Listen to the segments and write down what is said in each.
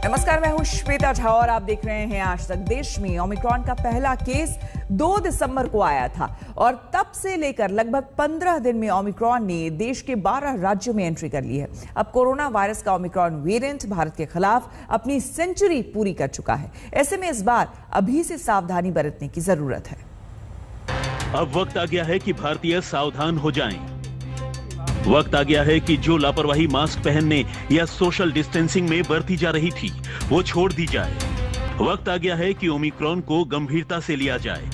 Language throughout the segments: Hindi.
नमस्कार, मैं हूं श्वेता झा और आप देख रहे हैं आज तक। देश में ओमिक्रॉन का पहला केस 2 दिसंबर को आया था और तब से लेकर लगभग 15 दिन में ओमिक्रॉन ने देश के 12 राज्यों में एंट्री कर ली है। अब कोरोना वायरस का ओमिक्रॉन वेरिएंट भारत के खिलाफ अपनी सेंचुरी पूरी कर चुका है। ऐसे में इस बार अभी से सावधानी बरतने की जरूरत है। अब वक्त आ गया है कि भारतीय सावधान हो जाएं। वक्त आ गया है कि जो लापरवाही मास्क पहनने या सोशल डिस्टेंसिंग में बरती जा रही थी वो छोड़ दी जाए। वक्त आ गया है कि ओमिक्रॉन को गंभीरता से लिया जाए,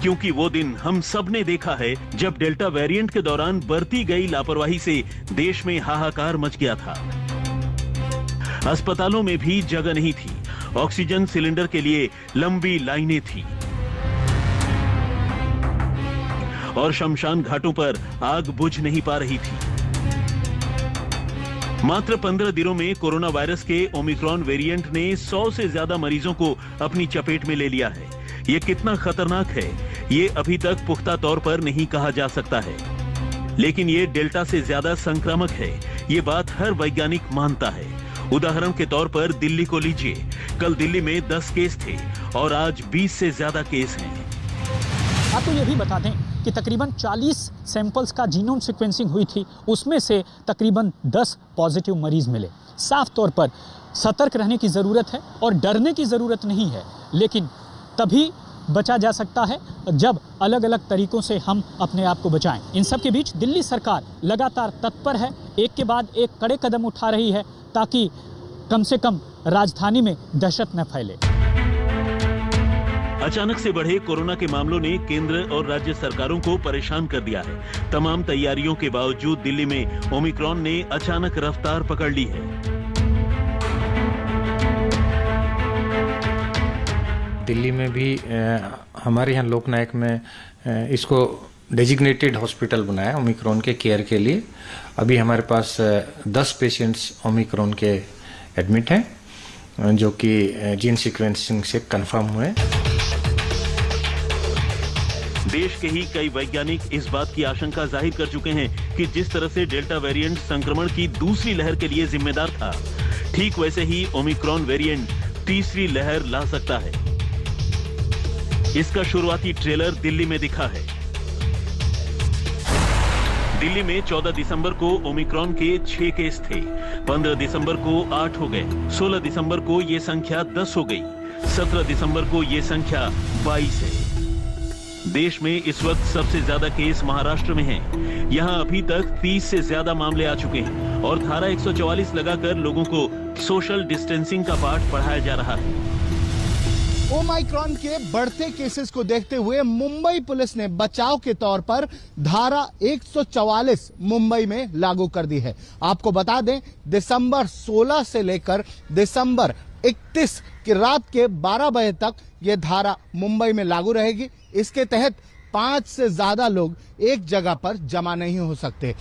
क्योंकि वो दिन हम सब ने देखा है जब डेल्टा वेरिएंट के दौरान बरती गई लापरवाही से देश में हाहाकार मच गया था। अस्पतालों में भी जगह नहीं थी, ऑक्सीजन सिलेंडर के लिए लंबी लाइनें थी और शमशान घाटों पर आग बुझ नहीं पा रही थी। मात्र 15 दिनों में कोरोना वायरस के ओमिक्रॉन वेरिएंट ने 100 से ज्यादा मरीजों को अपनी चपेट में ले लिया है। ये कितना खतरनाक है, ये अभी तक पुख्ता तौर पर नहीं कहा जा सकता है, लेकिन ये डेल्टा से ज्यादा संक्रामक है। ये बात हर वैज्ञानिक मानता है। उदाहरण के तौर पर दिल्ली को लीजिए। कल दिल्ली में 10 केस थे और आज 20 से ज्यादा केस हैं। आपको ये भी बता दें कि तकरीबन 40 सैंपल्स का जीनोम सीक्वेंसिंग हुई थी, उसमें से तकरीबन 10 पॉजिटिव मरीज मिले। साफ तौर पर सतर्क रहने की ज़रूरत है और डरने की ज़रूरत नहीं है, लेकिन तभी बचा जा सकता है जब अलग अलग तरीकों से हम अपने आप को बचाएं। इन सब के बीच दिल्ली सरकार लगातार तत्पर है, एक के बाद एक कड़े कदम उठा रही है ताकि कम से कम राजधानी में दहशत न फैले। अचानक से बढ़े कोरोना के मामलों ने केंद्र और राज्य सरकारों को परेशान कर दिया है। तमाम तैयारियों के बावजूद दिल्ली में ओमिक्रॉन ने अचानक रफ्तार पकड़ ली है। दिल्ली में भी हमारे यहाँ लोकनायक में इसको डेजिग्नेटेड हॉस्पिटल बनाया ओमिक्रॉन के केयर के लिए। अभी हमारे पास 10 पेशेंट्स ओमिक्रॉन के एडमिट हैं, जो कि जीन सीक्वेंसिंग से कंफर्म हुए। देश के ही कई वैज्ञानिक इस बात की आशंका जाहिर कर चुके हैं कि जिस तरह से डेल्टा वेरिएंट संक्रमण की दूसरी लहर के लिए जिम्मेदार था, ठीक वैसे ही ओमिक्रॉन वेरिएंट तीसरी लहर ला सकता है। इसका शुरुआती ट्रेलर दिल्ली में दिखा है। दिल्ली में 14 दिसंबर को ओमिक्रॉन के 6 केस थे, 15 दिसंबर को 8 हो गए, 16 दिसंबर को ये संख्या 10 हो गई, 17 दिसंबर को ये संख्या 22 है। देश में इस वक्त सबसे ज्यादा केस महाराष्ट्र में हैं। यहां अभी तक 30 से ज्यादा मामले आ चुके हैं और धारा 144 लगाकर लोगों को सोशल डिस्टेंसिंग का पाठ पढ़ाया जा रहा है। ओमिक्रॉन के बढ़ते केसेस को देखते हुए मुंबई पुलिस ने बचाव के तौर पर धारा 144 मुंबई में लागू कर दी है। आपको बता दें, दिसंबर 16 से लेकर दिसंबर 31 की रात के 12 बजे तक यह धारा मुंबई में लागू रहेगी। इसके तहत 5 से ज्यादा लोग एक जगह पर जमा नहीं हो सकते।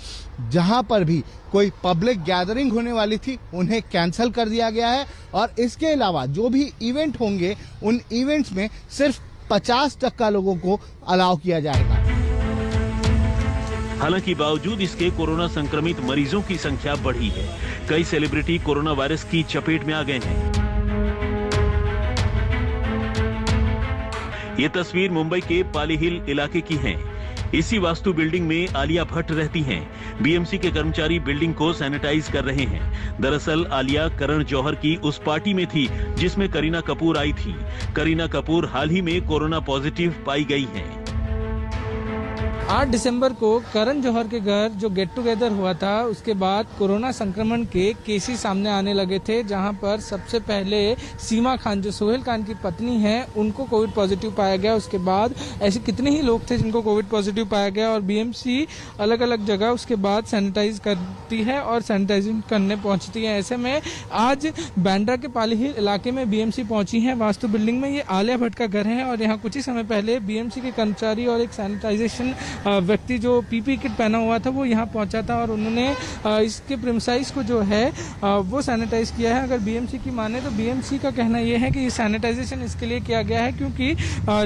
जहां पर भी कोई पब्लिक गैदरिंग होने वाली थी उन्हें कैंसिल कर दिया गया है और इसके अलावा जो भी इवेंट होंगे उन इवेंट्स में सिर्फ 50% लोगों को अलाउ किया जाएगा। हालांकि बावजूद इसके कोरोना संक्रमित मरीजों की संख्या बढ़ी है। कई सेलिब्रिटी कोरोना वायरस की चपेट में आ गए हैं। ये तस्वीर मुंबई के पाली हिल इलाके की है। इसी वास्तु बिल्डिंग में आलिया भट्ट रहती हैं। बीएमसी के कर्मचारी बिल्डिंग को सैनिटाइज कर रहे हैं। दरअसल आलिया करण जौहर की उस पार्टी में थी जिसमें करीना कपूर आई थी। करीना कपूर हाल ही में कोरोना पॉजिटिव पाई गई हैं। 8 दिसंबर को करण जौहर के घर जो गेट टुगेदर हुआ था, उसके बाद कोरोना संक्रमण के केसेस सामने आने लगे थे, जहां पर सबसे पहले सीमा खान जो सोहेल खान की पत्नी हैं उनको कोविड पॉजिटिव पाया गया। उसके बाद ऐसे कितने ही लोग थे जिनको कोविड पॉजिटिव पाया गया और बीएमसी अलग अलग जगह उसके बाद सैनिटाइज करती है और सैनिटाइजिंग करने पहुंचती है। ऐसे में आज बांद्रा के पाली हिल इलाके में बीएमसी पहुंची है। वास्तु बिल्डिंग में ये आलिया भट्ट का घर है और यहाँ कुछ ही समय पहले बीएमसी के कर्मचारी और एक सैनिटाइजेशन व्यक्ति जो पीपी किट पहना हुआ था वो यहाँ पहुँचा था और उन्होंने इसके प्रीमाइस को जो है वो सैनिटाइज किया है। अगर बीएमसी की माने तो बीएमसी का कहना यह है कि सैनिटाइजेशन इसके लिए किया गया है क्योंकि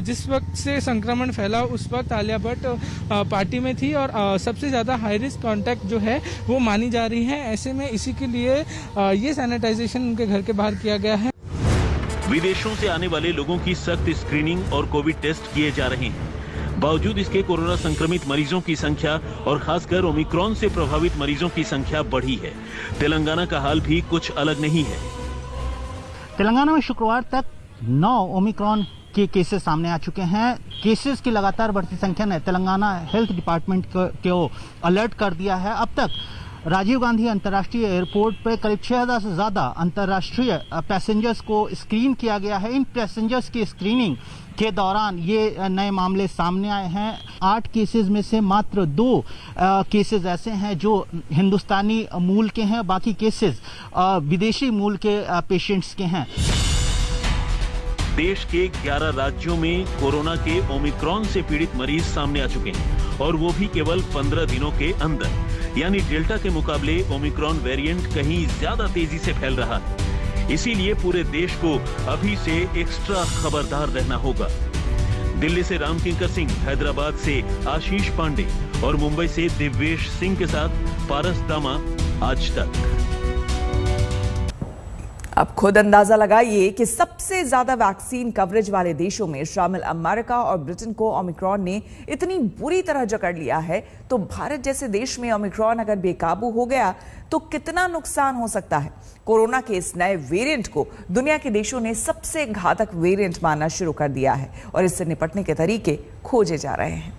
जिस वक्त से संक्रमण फैला उस वक्त आलिया भट्ट पार्टी में थी और सबसे ज़्यादा हाई रिस्क कॉन्टैक्ट जो है वो मानी जा रही है। ऐसे में इसी के लिए ये सैनिटाइजेशन उनके घर के बाहर किया गया है। विदेशों से आने वाले लोगों की सख्त स्क्रीनिंग और कोविड टेस्ट किए जा रहे हैं। बावजूद इसके कोरोना संक्रमित मरीजों की संख्या और खासकर ओमिक्रॉन से प्रभावित मरीजों की संख्या बढ़ी है। तेलंगाना का हाल भी कुछ अलग नहीं है। तेलंगाना में शुक्रवार तक 9 ओमिक्रॉन के केसेस सामने आ चुके हैं। केसेस की लगातार बढ़ती संख्या ने तेलंगाना हेल्थ डिपार्टमेंट को अलर्ट कर दिया है। अब तक राजीव गांधी अंतर्राष्ट्रीय एयरपोर्ट पर करीब 6000 से ज्यादा अंतर्राष्ट्रीय पैसेंजर्स को स्क्रीन किया गया है। इन पैसेंजर्स की स्क्रीनिंग के दौरान ये नए मामले सामने आए हैं। 8 केसेस में से मात्र 2 केसेस ऐसे हैं जो हिंदुस्तानी मूल के हैं, बाकी केसेस विदेशी मूल के पेशेंट्स के हैं। देश के 11 राज्यों में कोरोना के ओमिक्रॉन से पीड़ित मरीज सामने आ चुके हैं और वो भी केवल 15 दिनों के अंदर। यानी डेल्टा के मुकाबले ओमिक्रॉन वेरिएंट कहीं ज्यादा तेजी से फैल रहा है। इसीलिए पूरे देश को अभी से एक्स्ट्रा खबरदार रहना होगा। दिल्ली से रामकिंकर सिंह, हैदराबाद से आशीष पांडे और मुंबई से दिव्येश सिंह के साथ पारस दामा, आज तक। अब खुद अंदाजा लगाइए कि सबसे ज्यादा वैक्सीन कवरेज वाले देशों में शामिल अमेरिका और ब्रिटेन को ओमिक्रॉन ने इतनी बुरी तरह जकड़ लिया है, तो भारत जैसे देश में ओमिक्रॉन अगर बेकाबू हो गया तो कितना नुकसान हो सकता है। कोरोना के इस नए वेरिएंट को दुनिया के देशों ने सबसे घातक वेरिएंट मानना शुरू कर दिया है और इससे निपटने के तरीके खोजे जा रहे हैं।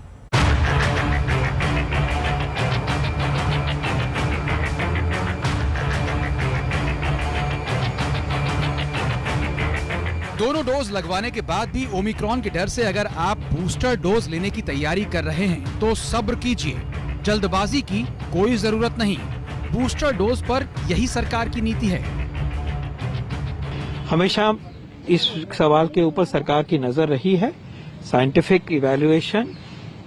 दोनों डोज लगवाने के बाद भी ओमिक्रॉन के डर से अगर आप बूस्टर डोज लेने की तैयारी कर रहे हैं तो सब्र कीजिए, जल्दबाजी की कोई जरूरत नहीं। बूस्टर डोज पर यही सरकार की नीति है। हमेशा इस सवाल के ऊपर सरकार की नजर रही है। साइंटिफिक इवैल्यूएशन,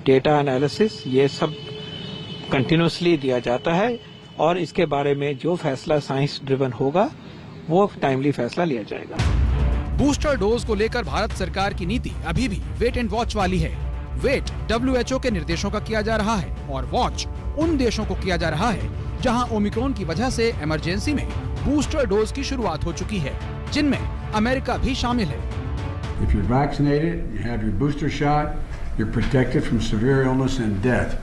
डेटा एनालिसिस, ये सब कंटिन्यूसली दिया जाता है और इसके बारे में जो फैसला साइंस ड्रिवन होगा वो टाइमली फैसला लिया जाएगा। बूस्टर डोज को लेकर भारत सरकार की नीति अभी भी वेट एंड वॉच वाली है। वेट WHO के निर्देशों का किया जा रहा है और वॉच उन देशों को किया जा रहा है जहां ओमिक्रॉन की वजह से इमरजेंसी में बूस्टर डोज की शुरुआत हो चुकी है, जिनमें अमेरिका भी शामिल है। If you're vaccinated, you have your booster shot, you're protected from severe illness and death.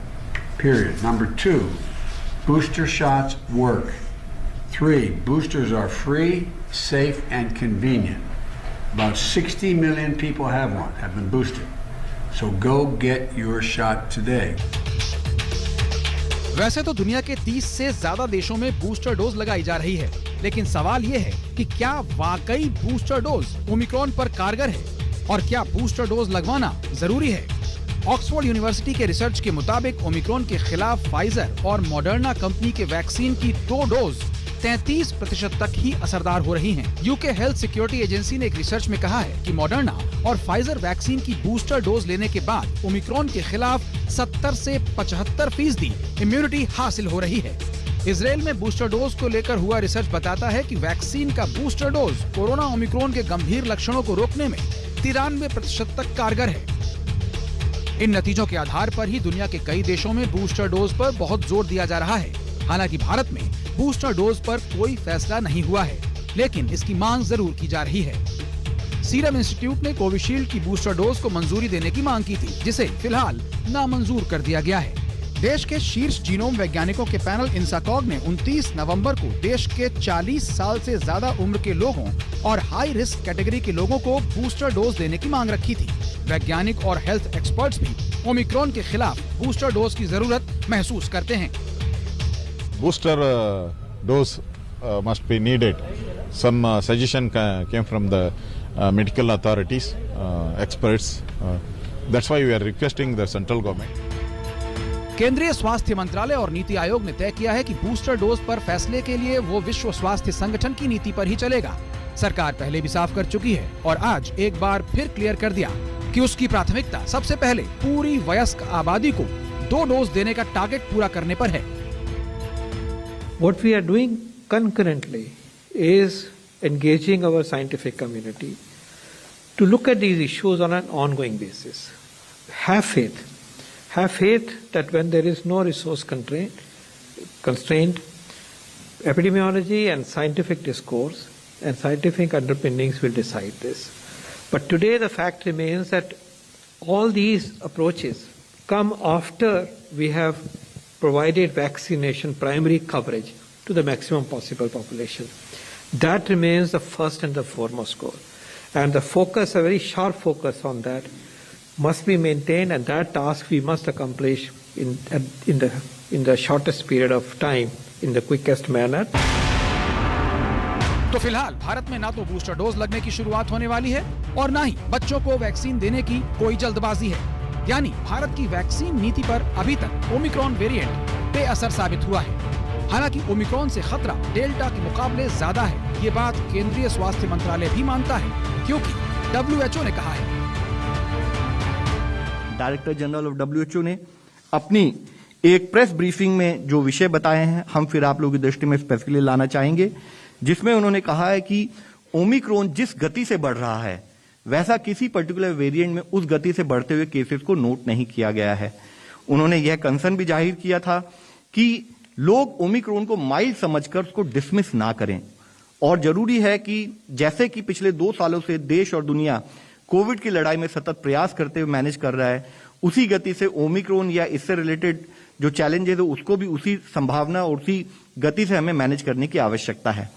Period. Number 2, booster shots work. 3, boosters are free, safe and convenient. About 60 million people have been boosted. So go get your shot today. वैसे तो दुनिया के 30 से ज्यादा देशों में बूस्टर डोज लगाई जा रही है, लेकिन सवाल ये है कि क्या वाकई बूस्टर डोज ओमिक्रॉन पर कारगर है और क्या बूस्टर डोज लगवाना जरूरी है। ऑक्सफोर्ड यूनिवर्सिटी के रिसर्च के मुताबिक ओमिक्रॉन के खिलाफ फाइजर और मॉडर्ना कंपनी के वैक्सीन की 2 डोज 33% तक ही असरदार हो रही हैं। यूके हेल्थ सिक्योरिटी एजेंसी ने एक रिसर्च में कहा है कि मॉडर्ना और फाइजर वैक्सीन की बूस्टर डोज लेने के बाद ओमिक्रॉन के खिलाफ 70 से 75% इम्यूनिटी हासिल हो रही है। इजराइल में बूस्टर डोज को लेकर हुआ रिसर्च बताता है कि वैक्सीन का बूस्टर डोज कोरोना ओमिक्रॉन के गंभीर लक्षणों को रोकने में 93% तक कारगर है। इन नतीजों के आधार पर ही दुनिया के कई देशों में बूस्टर डोज पर बहुत जोर दिया जा रहा है। हालांकि भारत में बूस्टर डोज पर कोई फैसला नहीं हुआ है, लेकिन इसकी मांग जरूर की जा रही है। सीरम इंस्टीट्यूट ने कोविशील्ड की बूस्टर डोज को मंजूरी देने की मांग की थी, जिसे फिलहाल नामंजूर कर दिया गया है। देश के शीर्ष जीनोम वैज्ञानिकों के पैनल इंसाकॉग ने 29 नवंबर को देश के 40 साल से ज्यादा उम्र के लोगों और हाई रिस्क कैटेगरी के लोगों को बूस्टर डोज देने की मांग रखी थी। वैज्ञानिक और हेल्थ एक्सपर्ट्स भी ओमिक्रॉन के खिलाफ बूस्टर डोज की जरूरत महसूस करते हैं। Booster dose must be needed. Some suggestion came from the medical authorities, experts. That's why we are requesting the central government. केंद्रीय स्वास्थ्य मंत्रालय और नीति आयोग ने तय किया है कि बूस्टर डोज पर फैसले के लिए वो विश्व स्वास्थ्य संगठन की नीति पर ही चलेगा। सरकार पहले भी साफ कर चुकी है और आज एक बार फिर क्लियर कर दिया कि उसकी प्राथमिकता सबसे पहले पूरी वयस्क आबादी को 2 डोज देने का टारगेट पूरा करने पर है। What we are doing concurrently is engaging our scientific community to look at these issues on an ongoing basis. Have faith that when there is no resource constraint, epidemiology and scientific discourse and scientific underpinnings will decide this. But today the fact remains that all these approaches come after we have provided vaccination primary coverage to the maximum possible population. That remains the first and the foremost goal. And the focus, a very sharp focus on that, must be maintained, and that task we must accomplish in the shortest period of time, in the quickest manner. तो फिलहाल भारत में ना तो बूस्टर डोज लगने की शुरुआत होने वाली है और ना ही बच्चों को वैक्सीन देने की कोई जल्दबाजी है। यानी भारत की वैक्सीन नीति पर अभी तक ओमिक्रॉन वेरिएंट बेअसर साबित हुआ है। हालांकि ओमिक्रॉन से खतरा डेल्टा के मुकाबले ज्यादा है, ये बात केंद्रीय स्वास्थ्य मंत्रालय भी मानता है, क्योंकि WHO ने कहा है। डायरेक्टर जनरल ऑफ WHO ने अपनी एक प्रेस ब्रीफिंग में जो विषय बताए हैं, हम फिर आप लोगों की दृष्टि में स्पेसिफिकली लाना चाहेंगे, जिसमें उन्होंने कहा है कि ओमिक्रॉन जिस गति से बढ़ रहा है वैसा किसी पर्टिकुलर वेरिएंट में उस गति से बढ़ते हुए केसेस को नोट नहीं किया गया है। उन्होंने यह कंसर्न भी जाहिर किया था कि लोग ओमिक्रॉन को माइल्ड समझकर उसको डिसमिस ना करें, और जरूरी है कि जैसे कि पिछले 2 सालों से देश और दुनिया कोविड की लड़ाई में सतत प्रयास करते हुए मैनेज कर रहा है, उसी गति से ओमिक्रॉन या इससे रिलेटेड जो चैलेंजेस है उसको भी उसी संभावना और उसी गति से हमें मैनेज करने की आवश्यकता है।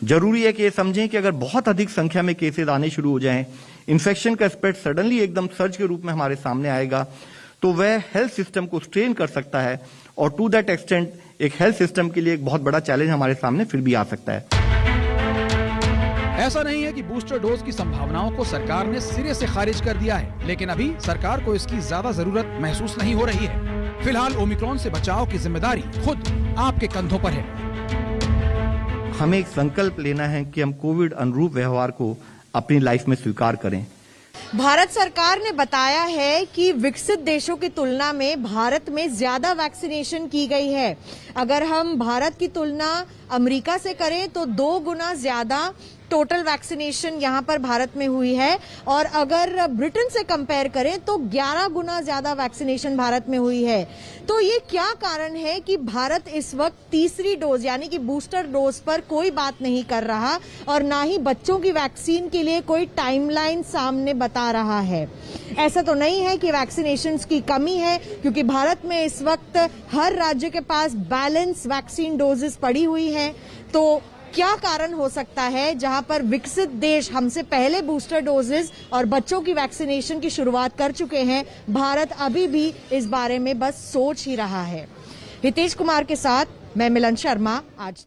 जरूरी है कि ये समझें कि अगर बहुत अधिक संख्या में केसेस आने शुरू हो जाएं, इन्फेक्शन का स्प्रेड सडनली एकदम सर्ज के रूप में हमारे सामने आएगा, तो वह हेल्थ सिस्टम को स्ट्रेन कर सकता है, और टू दैट एक्सटेंट एक हेल्थ सिस्टम के लिए एक बहुत बड़ा चैलेंज हमारे सामने फिर भी आ सकता है। ऐसा नहीं है कि बूस्टर डोज की संभावनाओं को सरकार ने सिरे से खारिज कर दिया है, लेकिन अभी सरकार को इसकी ज्यादा जरूरत महसूस नहीं हो रही है। फिलहाल ओमिक्रॉन से बचाव की जिम्मेदारी खुद आपके कंधों पर है। हमें एक संकल्प लेना है कि हम कोविड अनुरूप व्यवहार को अपनी लाइफ में स्वीकार करें। भारत सरकार ने बताया है कि विकसित देशों की तुलना में भारत में ज्यादा वैक्सीनेशन की गई है। अगर हम भारत की तुलना अमेरिका से करें तो 2 गुना ज्यादा टोटल वैक्सीनेशन यहां पर भारत में हुई है, और अगर ब्रिटेन से कंपेयर करें तो 11 गुना ज्यादा वैक्सीनेशन भारत में हुई है। तो ये क्या कारण है कि भारत इस वक्त तीसरी डोज यानी कि बूस्टर डोज पर कोई बात नहीं कर रहा, और ना ही बच्चों की वैक्सीन के लिए कोई टाइमलाइन सामने बता रहा है? ऐसा तो नहीं है कि वैक्सीनेशन की कमी है, क्योंकि भारत में इस वक्त हर राज्य के पास बैलेंस वैक्सीन डोजेस पड़ी हुई हैं। तो क्या कारण हो सकता है जहां पर विकसित देश हमसे पहले बूस्टर डोजेस और बच्चों की वैक्सीनेशन की शुरुआत कर चुके हैं, भारत अभी भी इस बारे में बस सोच ही रहा है? हितेश कुमार के साथ मैं मिलन शर्मा, आज